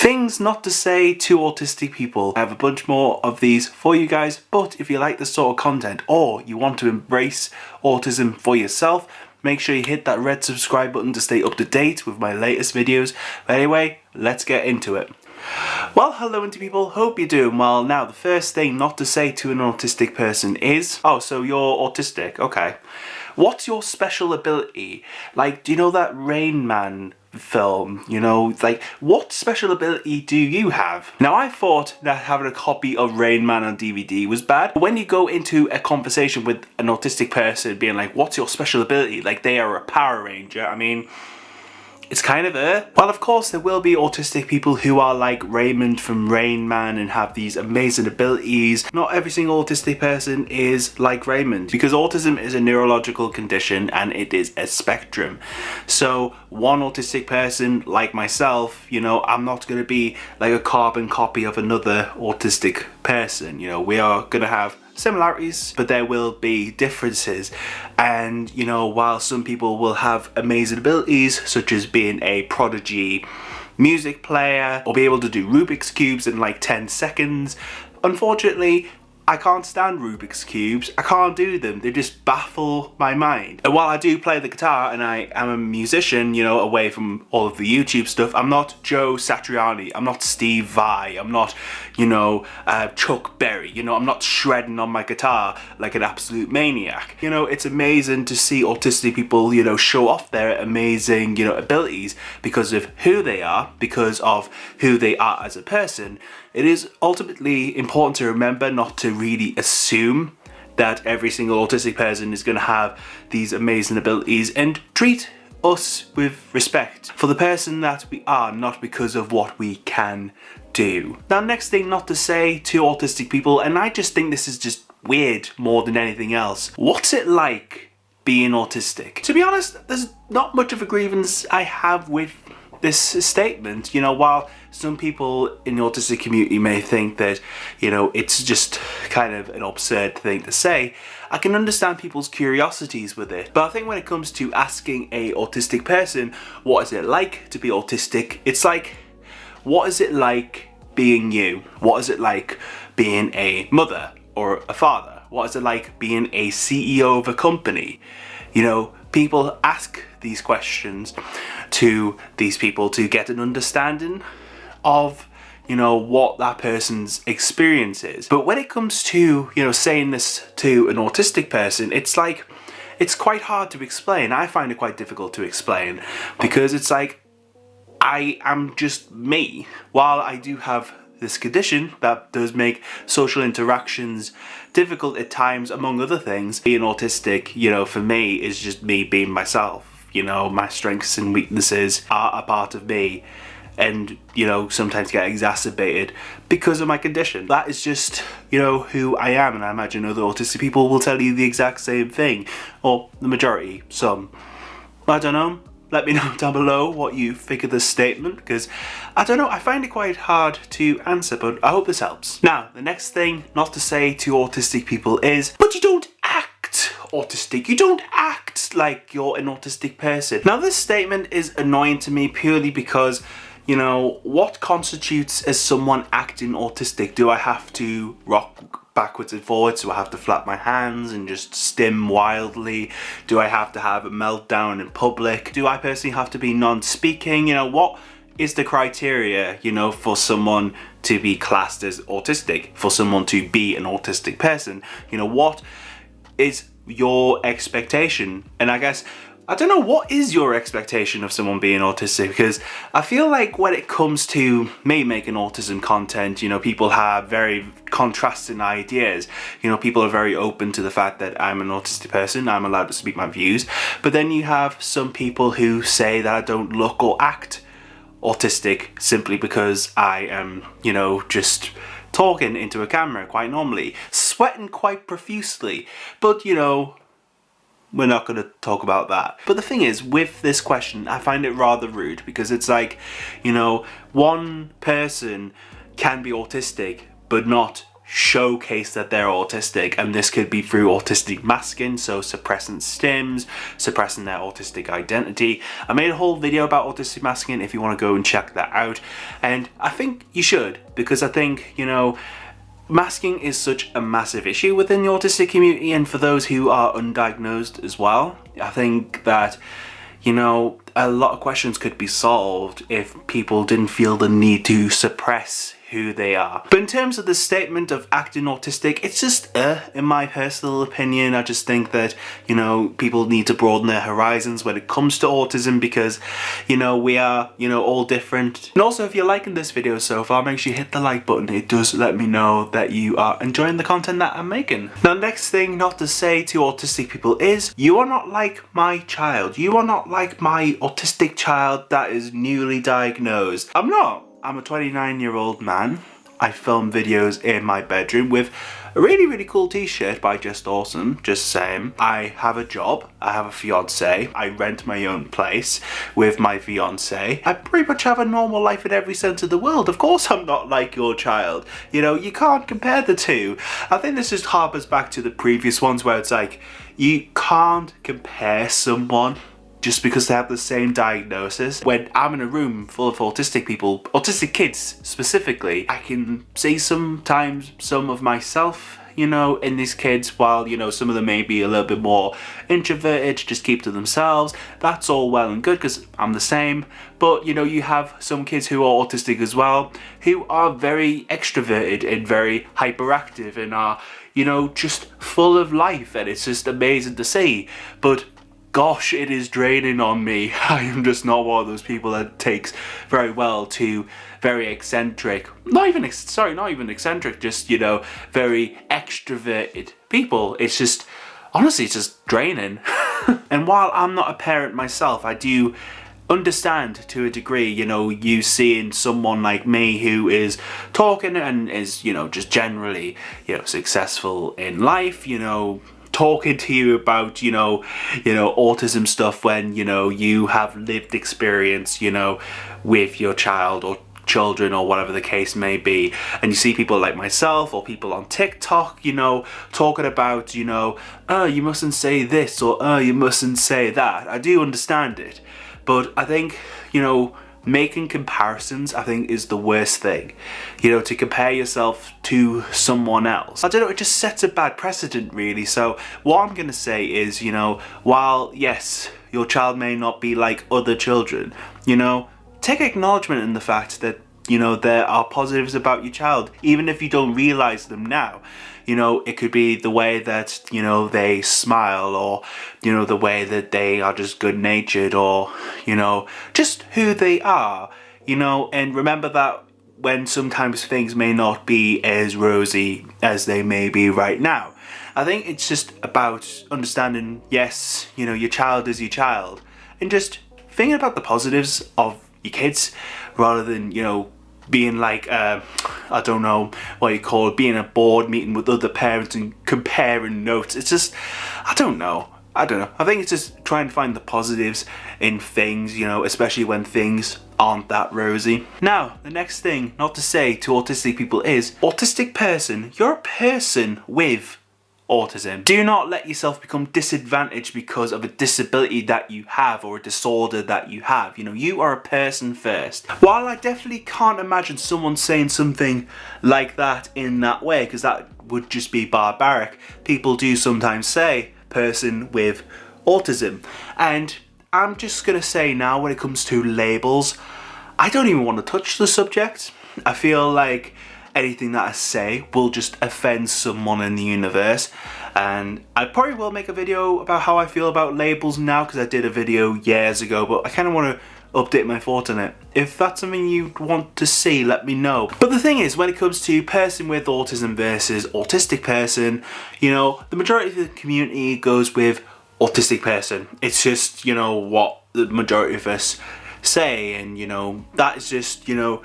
Things not to say to autistic people. I have a bunch more of these for you guys, but if you like this sort of content or you want to embrace autism for yourself, make sure you hit that red subscribe button to stay up to date with my latest videos. But anyway, let's get into it. Well, hello indie people, hope you're doing well. Now, the first thing not to say to an autistic person is, oh, so you're autistic, okay. What's your special ability? Like, do you know that Rain Man film? You know, like, what special ability do you have? Now, I thought that having a copy of Rain Man on DVD was bad. But when you go into a conversation with an autistic person being like, what's your special ability? Like, they are a Power Ranger. I mean, it's kind of Well, of course, there will be autistic people who are like Raymond from Rain Man and have these amazing abilities. Not every single autistic person is like Raymond, because autism is a neurological condition and it is a spectrum. So one autistic person like myself, you know, I'm not going to be like a carbon copy of another autistic person. You know, we are going to have similarities, but there will be differences. And you know, while some people will have amazing abilities such as being a prodigy music player or be able to do Rubik's cubes in like 10 seconds, unfortunately I can't stand Rubik's cubes. I can't do them. They just baffle my mind. And while I do play the guitar and I am a musician, you know, away from all of the YouTube stuff, I'm not Joe Satriani. I'm not Steve Vai. I'm not, you know, Chuck Berry. You know, I'm not shredding on my guitar like an absolute maniac. You know, it's amazing to see autistic people, you know, show off their amazing, you know, abilities because of who they are, because of who they are as a person. It is ultimately important to remember not to really assume that every single autistic person is going to have these amazing abilities, and treat us with respect for the person that we are, not because of what we can do. Now, next thing not to say to autistic people, and I just think this is just weird more than anything else. What's it like being autistic? To be honest, there's not much of a grievance I have with this statement. You know, while some people in the autistic community may think that, you know, it's just kind of an absurd thing to say, I can understand people's curiosities with it. But I think when it comes to asking a autistic person, what is it like to be autistic? It's like, what is it like being you? What is it like being a mother or a father? What is it like being a CEO of a company? You know, people ask these questions to these people to get an understanding of, you know, what that person's experience is. But when it comes to, you know, saying this to an autistic person, it's like, it's quite hard to explain. I find it quite difficult to explain because it's like, I am just me. While I do have this condition that does make social interactions difficult at times, among other things, being autistic, you know, for me is just me being myself. You know, my strengths and weaknesses are a part of me, and, you know, sometimes get exacerbated because of my condition. That is just, you know, who I am, and I imagine other autistic people will tell you the exact same thing, or the majority, some. I don't know. Let me know down below what you think of this statement, because I don't know, I find it quite hard to answer, but I hope this helps. Now, the next thing not to say to autistic people is, but you don't act autistic. You don't act like you're an autistic person. Now, this statement is annoying to me purely because, you know, what constitutes as someone acting autistic? Do I have to rock backwards and forwards? Do I have to flap my hands and just stim wildly? Do I have to have a meltdown in public? Do I personally have to be non-speaking? You know, what is the criteria, you know, for someone to be classed as autistic, for someone to be an autistic person? You know, what is your expectation? And I guess, I don't know, what is your expectation of someone being autistic? Because I feel like when it comes to me making autism content, you know, people have very contrasting ideas. You know, people are very open to the fact that I'm an autistic person, I'm allowed to speak my views. But then you have some people who say that I don't look or act autistic simply because I am, you know, just talking into a camera quite normally, sweating quite profusely. But, you know, we're not going to talk about that. But the thing is, with this question, I find it rather rude because it's like, you know, one person can be autistic but not showcase that they're autistic, and this could be through autistic masking, so suppressing stims, suppressing their autistic identity. I made a whole video about autistic masking if you want to go and check that out, and I think you should, because I think, you know, masking is such a massive issue within the autistic community, and for those who are undiagnosed as well. I think that, you know, a lot of questions could be solved if people didn't feel the need to suppress who they are. But in terms of the statement of acting autistic, it's just in my personal opinion. I just think that, you know, people need to broaden their horizons when it comes to autism, because, you know, we are, you know, all different. And also, if you're liking this video so far, make sure you hit the like button. It does let me know that you are enjoying the content that I'm making. Now, next thing not to say to autistic people is, you are not like my child. You are not like my autistic child that is newly diagnosed. I'm not. I'm a 29-year-old man. I film videos in my bedroom with a really cool t-shirt by Just Awesome, just saying. I have a job, I have a fiance, I rent my own place with my fiance. I pretty much have a normal life in every sense of the world. Of course I'm not like your child. You know, you can't compare the two. I think this just harpers back to the previous ones where it's like, you can't compare someone just because they have the same diagnosis. When I'm in a room full of autistic people, autistic kids specifically, I can see sometimes some of myself, you know, in these kids, while, you know, some of them may be a little bit more introverted, just keep to themselves. That's all well and good because I'm the same. But, you know, you have some kids who are autistic as well, who are very extroverted and very hyperactive and are, you know, just full of life, and it's just amazing to see. But gosh, it is draining on me. I am just not one of those people that takes very well to very eccentric, not even eccentric, just, you know, very extroverted people. It's just, honestly, it's just draining. And while I'm not a parent myself, I do understand to a degree, you know, you seeing someone like me who is talking and is, you know, just generally, you know, successful in life, you know, talking to you about, you know, autism stuff when, you know, you have lived experience, you know, with your child or children or whatever the case may be, and you see people like myself or people on TikTok, you know, talking about, you know, oh, you mustn't say this, or oh, you mustn't say that. I do understand it, but I think, you know, making comparisons, I think, is the worst thing. You know, to compare yourself to someone else, I don't know, it just sets a bad precedent, really. So what I'm gonna say is, you know, while yes, your child may not be like other children, you know, take acknowledgement in the fact that, you know, there are positives about your child, even if you don't realize them now. You know, it could be the way that, you know, they smile, or, you know, the way that they are just good natured, or, you know, just who they are, you know. And remember that when sometimes things may not be as rosy as they may be right now. I think it's just about understanding, yes, you know, your child is your child, and just thinking about the positives of your kids rather than, you know, being like, I don't know what you call it, being a board meeting with other parents and comparing notes. It's just, I don't know. I think it's just trying to find the positives in things, you know, especially when things aren't that rosy. Now, the next thing not to say to autistic people is, autistic person, you're a person with autism. Do not let yourself become disadvantaged because of a disability that you have or a disorder that you have. You know, you are a person first. While I definitely can't imagine someone saying something like that in that way, because that would just be barbaric, people do sometimes say person with autism. And I'm just gonna say now, when it comes to labels, I don't even want to touch the subject. I feel like anything that I say will just offend someone in the universe, and I probably will make a video about how I feel about labels now, because I did a video years ago, but I kind of want to update my thoughts on it. If that's something you want to see, let me know. But the thing is, when it comes to person with autism versus autistic person, you know, the majority of the community goes with autistic person. It's just, you know, what the majority of us say, and, you know, that is just, you know,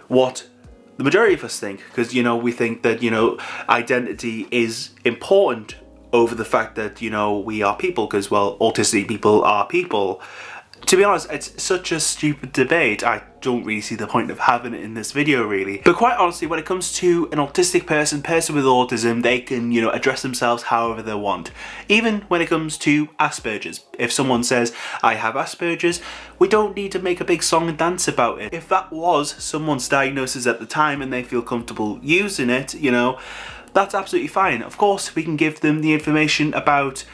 what the majority of us think, because, you know, we think that, you know, identity is important over the fact that, you know, we are people, because, well, autistic people are people. To be honest, it's such a stupid debate, I don't really see the point of having it in this video really. But quite honestly, when it comes to an autistic person with autism, they can, you know, address themselves however they want. Even when it comes to Asperger's. If someone says, I have Asperger's, we don't need to make a big song and dance about it. If that was someone's diagnosis at the time and they feel comfortable using it, you know, that's absolutely fine. Of course, we can give them the information about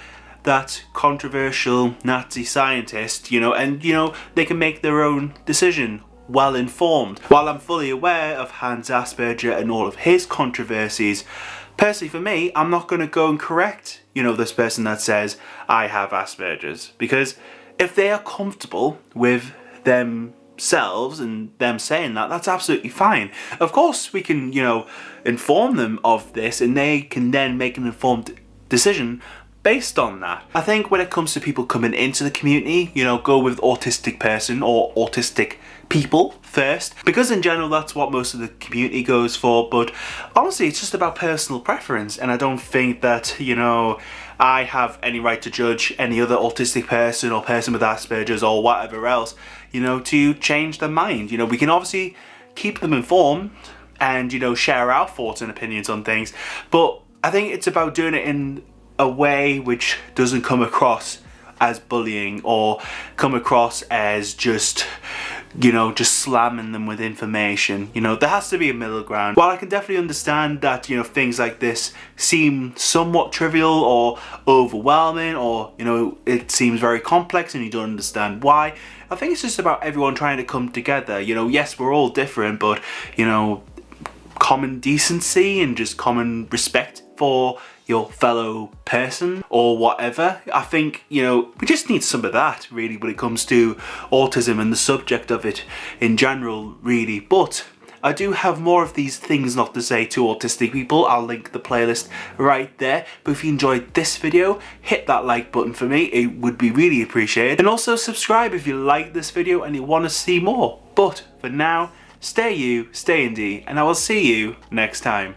that controversial Nazi scientist, you know, and, you know, they can make their own decision, well informed. While I'm fully aware of Hans Asperger and all of his controversies, personally for me, I'm not going to go and correct, you know, this person that says, I have Asperger's. Because if they are comfortable with themselves and them saying that, that's absolutely fine. Of course, we can, you know, inform them of this and they can then make an informed decision based on that. I think when it comes to people coming into the community, you know, go with autistic person or autistic people first, because in general that's what most of the community goes for. But honestly, it's just about personal preference, and I don't think that, you know, I have any right to judge any other autistic person or person with Asperger's or whatever else, you know, to change their mind. You know, we can obviously keep them informed and, you know, share our thoughts and opinions on things, but I think it's about doing it in a way which doesn't come across as bullying or come across as just, you know, just slamming them with information. You know, there has to be a middle ground. While I can definitely understand that, you know, things like this seem somewhat trivial or overwhelming, or, you know, it seems very complex and you don't understand why, I think it's just about everyone trying to come together. You know, yes, we're all different, but, you know, common decency and just common respect for your fellow person or whatever. I think, you know, we just need some of that really when it comes to autism and the subject of it in general really. But I do have more of these things not to say to autistic people. I'll link the playlist right there. But if you enjoyed this video, hit that like button for me. It would be really appreciated. And also subscribe if you like this video and you want to see more. But for now, stay you, stay indie, and I will see you next time.